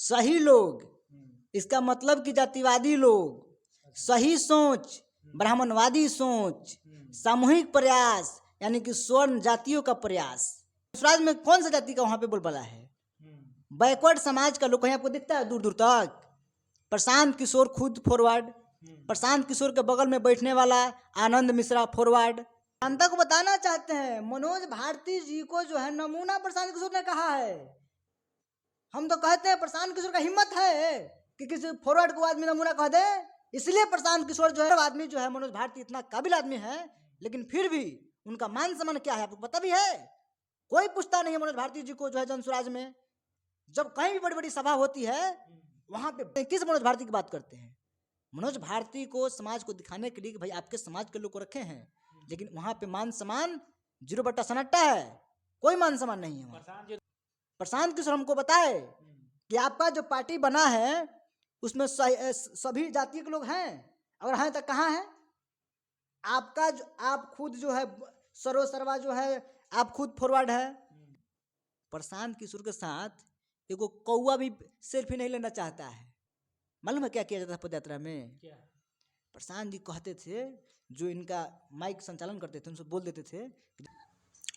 सही लोग, इसका मतलब कि जातिवादी लोग, सही सोच, ब्राह्मणवादी सोच, सामूहिक प्रयास यानी कि स्वर्ण जातियों का प्रयास। स्वराज में कौन सा जाति का वहां पे बोलबाला है? बैकवर्ड समाज का लोग कहीं आपको दिखता है दूर दूर तक? प्रशांत किशोर खुद फॉरवर्ड, प्रशांत किशोर के बगल में बैठने वाला आनंद मिश्रा फॉरवर्ड। जनता को बताना चाहते हैं मनोज भारती जी को जो है नमूना प्रशांत किशोर ने कहा है। हम तो कहते हैं प्रशांत किशोर का हिम्मत है कि किसी फॉरवर्ड को आदमी नमूना कह दे, इसलिए प्रशांत किशोर जो है आदमी जो है मनोज भारती इतना काबिल आदमी है, लेकिन फिर भी उनका मान सम्मान क्या है आपको पता भी है? कोई पूछता नहीं है मनोज भारती जी को जो है जनसुराज में। जब कहीं भी बड़ी बड़ी सभा होती है वहां पे किस मनोज भारती की बात करते हैं? मनोज भारती को समाज को दिखाने के लिए कि भाई आपके समाज के लोग को रखे हैं, लेकिन वहां पे मान सम्मान 0/सन्नाटा है, कोई मान सम्मान नहीं है। प्रशांत किशोर हमको बताए कि आपका जो पार्टी बना है उसमें सभी जाति के लोग हैं, अगर हैं तो कहाँ है आपका? जो आप खुद जो है सर्वा जो है आप खुद फॉरवर्ड है। प्रशांत किशोर के साथ एगो कौआ भी सेल्फी नहीं लेना चाहता है। मालूम है क्या किया जाता है पदयात्रा में? क्या? प्रशांत जी कहते थे, जो इनका माइक संचालन करते थे उनसे बोल देते थे।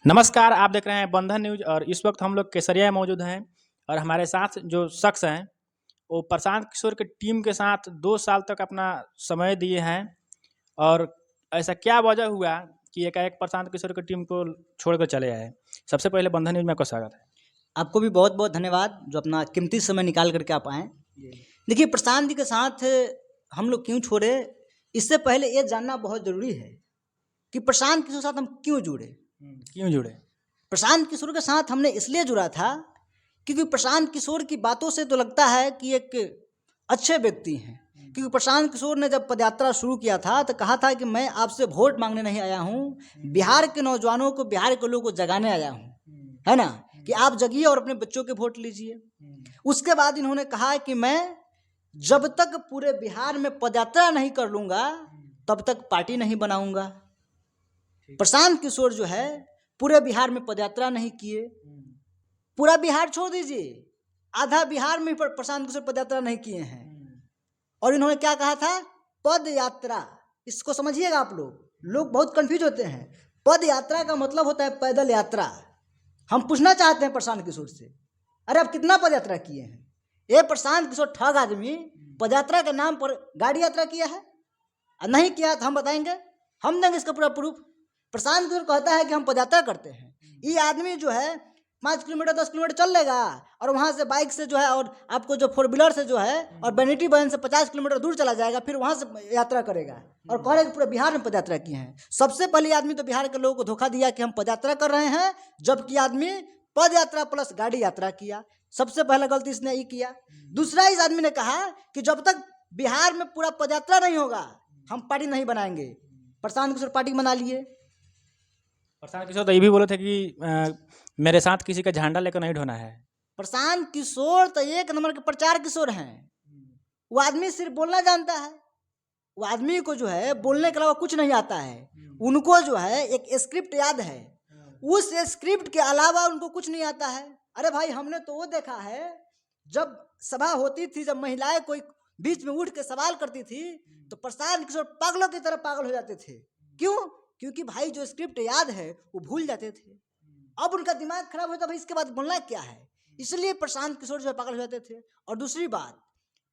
नमस्कार, आप देख रहे हैं बंधन न्यूज और इस वक्त हम लोग केसरिया में मौजूद हैं और हमारे साथ जो शख्स हैं वो प्रशांत किशोर की टीम के साथ 2 साल तक अपना समय दिए हैं। और ऐसा क्या वजह हुआ कि एकाएक प्रशांत किशोर की टीम को छोड़कर चले आए? सबसे पहले बंधन न्यूज में आपका स्वागत है। आपको भी बहुत बहुत धन्यवाद जो अपना कीमती समय निकाल करके आप आए। देखिए, प्रशांत जी के साथ हम लोग क्यों छोड़े, इससे पहले ये जानना बहुत जरूरी है कि प्रशांत किशोर के साथ हम क्यों जुड़े। प्रशांत किशोर के साथ हमने इसलिए जुड़ा था क्योंकि प्रशांत किशोर की बातों से तो लगता है कि एक अच्छे व्यक्ति हैं। क्योंकि प्रशांत किशोर ने जब पदयात्रा शुरू किया था तो कहा था कि मैं आपसे वोट मांगने नहीं आया हूँ, बिहार के नौजवानों को, बिहार के लोगों को जगाने आया हूँ, है ना, कि आप जगिए और अपने बच्चों के वोट लीजिए। उसके बाद इन्होंने कहा कि मैं जब तक पूरे बिहार में पदयात्रा नहीं कर लूंगा तब तक पार्टी नहीं बनाऊंगा। प्रशांत किशोर जो है पूरे बिहार में पदयात्रा नहीं किए, पूरा बिहार छोड़ दीजिए, आधा बिहार में प्रशांत किशोर पदयात्रा नहीं किए हैं। और इन्होंने क्या कहा था? पद यात्रा। इसको समझिएगा आप लोग बहुत कंफ्यूज होते हैं। पद यात्रा का मतलब होता है पैदल यात्रा। हम पूछना चाहते हैं प्रशांत किशोर से, अरे आप कितना पद यात्रा किए हैं? ये प्रशांत किशोर ठग आदमी पदयात्रा के नाम पर गाड़ी यात्रा किया है? नहीं किया तो हम बताएंगे, हम देंगे इसका पूरा प्रूफ। प्रशांत किशोर कहता है कि हम पदयात्रा करते हैं। ये आदमी जो है 5 किलोमीटर 10 किलोमीटर चल लेगा और वहाँ से बाइक से जो है और आपको जो 4 व्हीलर से जो है और वैनिटी वैन से 50 किलोमीटर दूर चला जाएगा, फिर वहाँ से यात्रा करेगा और कहेगा पूरे बिहार में पदयात्रा किए हैं। सबसे पहले आदमी तो बिहार के लोगों को धोखा दिया कि हम पदयात्रा कर रहे हैं, जबकि आदमी पद यात्रा प्लस गाड़ी यात्रा किया। सबसे पहला गलती इसने ये किया। दूसरा, इस आदमी ने कहा कि जब तक बिहार में पूरा पदयात्रा नहीं होगा हम पार्टी नहीं बनाएंगे। प्रशांत किशोर पार्टी बना लिए। प्रशांत किशोर तो ये भी बोले थे कि मेरे साथ किसी का झंडा लेकर नहीं ढोना है। प्रशांत किशोर तो एक नंबर के प्रचार किशोर हैं। वो आदमी सिर्फ बोलना जानता है, वो आदमी को जो है बोलने के अलावा कुछ नहीं आता है। उनको जो है एक स्क्रिप्ट याद है, उस स्क्रिप्ट के अलावा उनको कुछ नहीं आता है। अरे भाई, हमने तो वो देखा है जब सभा होती थी, जब महिलाएं कोई बीच में उठ के सवाल करती थी तो प्रशांत किशोर पागलों की तरह पागल हो जाते थे। क्यों? क्योंकि भाई जो स्क्रिप्ट याद है वो भूल जाते थे। अब उनका दिमाग खराब होता, भाई इसके बाद बोलना क्या है, इसलिए प्रशांत किशोर जो है पागल हो जाते थे। और दूसरी बात,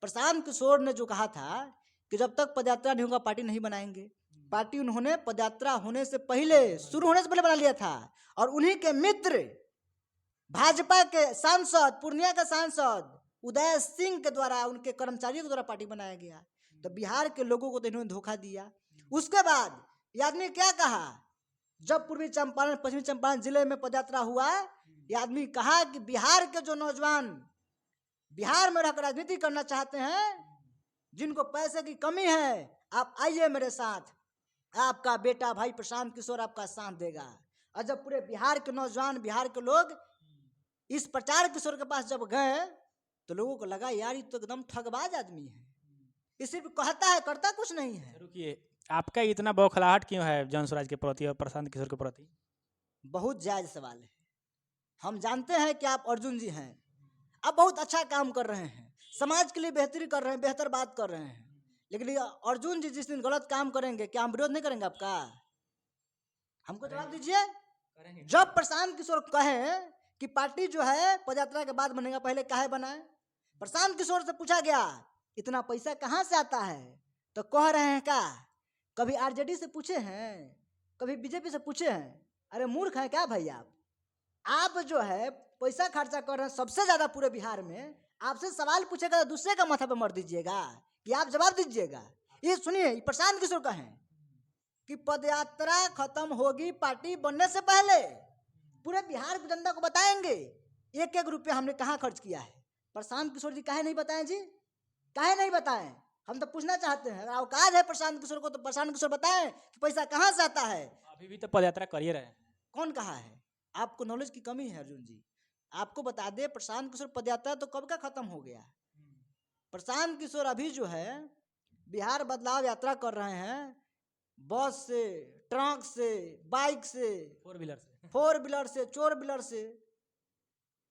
प्रशांत किशोर ने जो कहा था कि जब तक पदयात्रा नहीं होगा पार्टी नहीं बनाएंगे, पार्टी उन्होंने पदयात्रा होने से पहले, शुरू होने से पहले बना लिया था। और उन्हीं के मित्र भाजपा के सांसद, पूर्णिया का सांसद उदय सिंह के द्वारा, उनके कर्मचारियों के द्वारा पार्टी बनाया गया। तो बिहार के लोगों को तो इन्होंने धोखा दिया। उसके बाद ये आदमी क्या कहा, जब पूर्वी चंपारण पश्चिमी चंपारण जिले में पदयात्रा हुआ, ये आदमी कहा कि बिहार के जो नौजवान बिहार में रहकर राजनीति करना चाहते हैं, जिनको पैसे की कमी है, आप आइए मेरे साथ, आपका बेटा भाई प्रशांत किशोर आपका साथ देगा। और जब पूरे बिहार के नौजवान, बिहार के लोग इस प्रचार किशोर के पास जब गए तो लोगों को लगा यार ये तो एकदम ठगबाज आदमी है, ये सिर्फ कहता है करता कुछ नहीं है। रुकिए, आपका इतना बौखलाहट क्यों है जनसुराज के प्रति और प्रशांत किशोर के प्रति? बहुत जायज सवाल है। हम जानते हैं कि आप अर्जुन जी हैं, आप बहुत अच्छा काम कर रहे हैं, समाज के लिए बेहतरी कर रहे हैं, बेहतर बात कर रहे हैं। लेकिन ये अर्जुन जी जिस दिन गलत काम करेंगे, क्या हम विरोध नहीं करेंगे आपका? हमको जवाब दीजिए। जब प्रशांत किशोर कहे कि पार्टी जो है पदयात्रा के बाद बनेगा, पहले काहे बनाए? प्रशांत किशोर से पूछा गया इतना पैसा कहाँ से आता है, तो कह रहे हैं क्या? कभी आरजेडी से पूछे हैं, कभी बीजेपी से पूछे हैं? अरे मूर्ख है क्या भाई आप जो है पैसा खर्चा कर रहे हैं सबसे ज्यादा पूरे बिहार में। आपसे सवाल पूछेगा तो दूसरे का माथा पे मर दीजिएगा कि आप जवाब दीजिएगा। ये सुनिए, प्रशांत किशोर कहें कि पदयात्रा खत्म होगी पार्टी बनने से पहले, पूरे बिहार की जनता को बताएंगे एक एक रुपया हमने कहाँ खर्च किया है। प्रशांत किशोर जी काहे नहीं बताएं जी? काहे नहीं बताएं? हम तो पूछना चाहते हैं, अगर औकात है प्रशांत किशोर को तो प्रशांत किशोर बताएं कि पैसा कहाँ से आता है। अभी भी तो पदयात्रा कर ही रहे हैं। कौन कहा है? आपको नॉलेज की कमी है अर्जुन जी। आपको बता दे, प्रशांत किशोर पदयात्रा तो कब का खत्म हो गया। प्रशांत किशोर अभी जो है बिहार बदलाव यात्रा कर रहे हैं, बस से, ट्रक से, बाइक से, 4 व्हीलर से। 4 व्हीलर से, 4 व्हीलर से।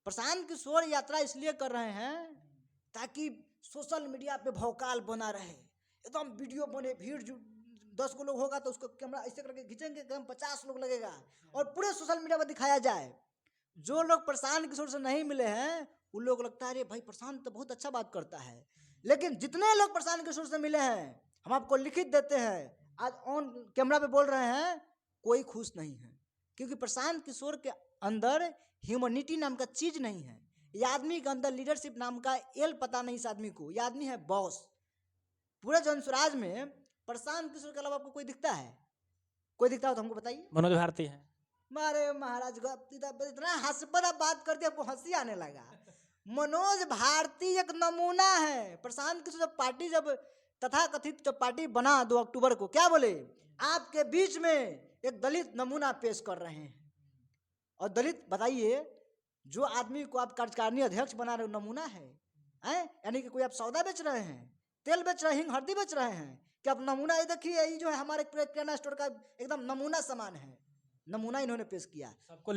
प्रशांत किशोर यात्रा इसलिए कर रहे हैं ताकि सोशल मीडिया पे भौकाल बना रहे, एकदम वीडियो बने, भीड़ 10 को लोग होगा तो उसको कैमरा ऐसे करके खींचेंगे, एकदम 50 लोग लगेगा और पूरे सोशल मीडिया पर दिखाया जाए। जो लोग प्रशांत किशोर से नहीं मिले हैं उन लोग लगता है अरे भाई प्रशांत तो बहुत अच्छा बात करता है। लेकिन जितने लोग प्रशांत किशोर से मिले हैं हम आपको लिखित देते हैं, आज ऑन कैमरा पे बोल रहे हैं, कोई खुश नहीं है। क्योंकि प्रशांत किशोर के अंदर ह्यूमनिटी नाम का चीज नहीं है। ये आदमी के अंदर लीडरशिप नाम का एल पता नहीं इस आदमी को। ये आदमी है बॉस। पूरे जनसुराज में प्रशांत किशोर के अलावा आपको कोई दिखता है? कोई दिखता हो तो हमको बताइए। मनोज भारती है। मारे महाराज इतना हास्यपद बात करते आपको हंसी आने लगा। मनोज भारती एक नमूना है। प्रशांत किशोर जब पार्टी जब तथाकथित जब पार्टी बना 2 अक्टूबर को, क्या बोले? आपके बीच में एक दलित नमूना पेश कर रहे हैं। और दलित बताइए, जो आदमी को आप कार्यकारिणी अध्यक्ष बना रहे हो नमूना है, यानी कि कोई आप सौदा बेच रहे हैं, तेल बेच रहे हैं, हिंग हल्दी बेच रहे हैं कि आप नमूना ये देखिए, ये जो है हमारे किराना स्टोर का एकदम नमूना सामान है। नमूना इन्होंने पेश किया। सबको